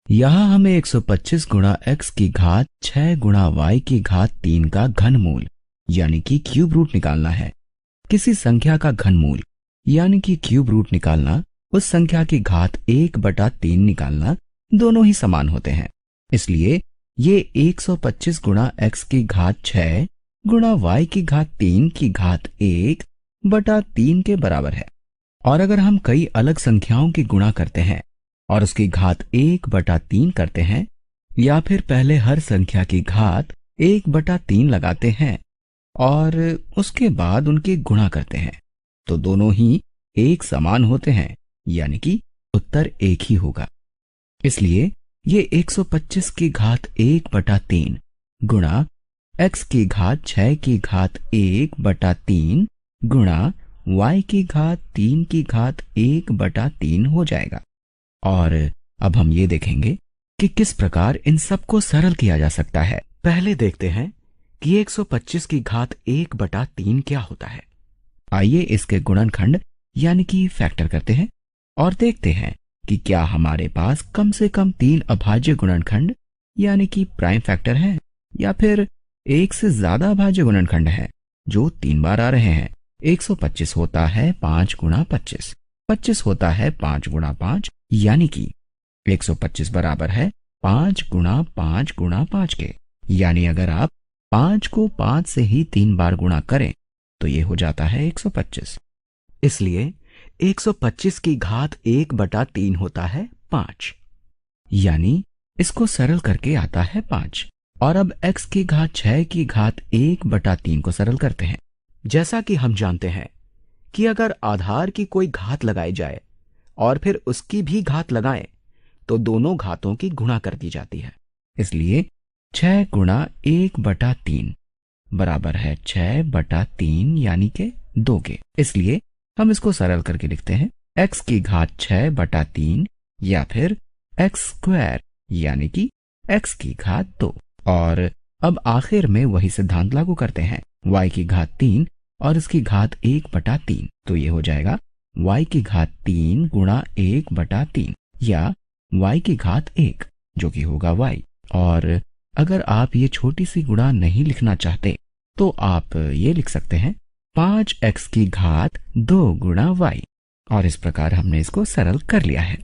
यहाँ हमें 125 गुणा x की घात 6 गुणा y की घात 3 का घनमूल यानी कि क्यूब रूट निकालना है। किसी संख्या का घनमूल यानी कि क्यूब रूट निकालना, उस संख्या की घात 1/3 निकालना, दोनों ही समान होते हैं। इसलिए ये 125 गुणा x की घात 6 गुणा y की घात 3 की घात 1/3 के बराबर है। और अगर हम कई अलग संख्याओं की गुणा करते हैं और उसकी घात 1/3 करते हैं, या फिर पहले हर संख्या की घात 1/3 लगाते हैं और उसके बाद उनकी गुणा करते हैं, तो दोनों ही एक समान होते हैं, यानी कि उत्तर एक ही होगा। इसलिए ये 125 की घात 1/3 गुणा x की घात 6 की घात 1/3 गुणा y की घात 3 की घात 1/3 हो जाएगा। और अब हम ये देखेंगे कि किस प्रकार इन सबको सरल किया जा सकता है। पहले देखते हैं कि 125 की घात 1/3 क्या होता है। आइए इसके गुणनखंड यानी कि फैक्टर करते हैं और देखते हैं कि क्या हमारे पास कम से कम 3 अभाज्य गुणनखंड यानी कि प्राइम फैक्टर है, या फिर एक से ज्यादा अभाज्य गुणनखंड है जो 3 बार आ रहे हैं। 125 होता है 5 गुणा 25, 25 होता है 5 गुणा 5, यानी कि 125 बराबर है 5 गुणा 5 गुणा 5 के। यानी अगर आप 5 को 5 से ही 3 बार गुणा करें तो ये हो जाता है 125। इसलिए 125 की घात 1/3 होता है 5, यानी इसको सरल करके आता है 5। और अब x की घात 6 की घात 1/3 को सरल करते हैं। जैसा कि हम जानते हैं कि अगर आधार की कोई घात लगाई जाए और फिर उसकी भी घात लगाएं तो दोनों घातों की गुणा कर दी जाती है। इसलिए 6 गुणा 1/3 बराबर है 6/3 यानी के 2 के। इसलिए हम इसको सरल करके लिखते हैं x की घात 6/3 या फिर x² यानी कि x की घात 2। और अब आखिर में वही सिद्धांत लागू करते हैं, y की घात 3 और इसकी घात 1/3, तो ये हो जाएगा y की घात 3 गुणा 1/3 या y की घात 1 जो कि होगा y। और अगर आप ये छोटी सी गुणा नहीं लिखना चाहते तो आप ये लिख सकते हैं 5x की घात 2 गुणा y। और इस प्रकार हमने इसको सरल कर लिया है।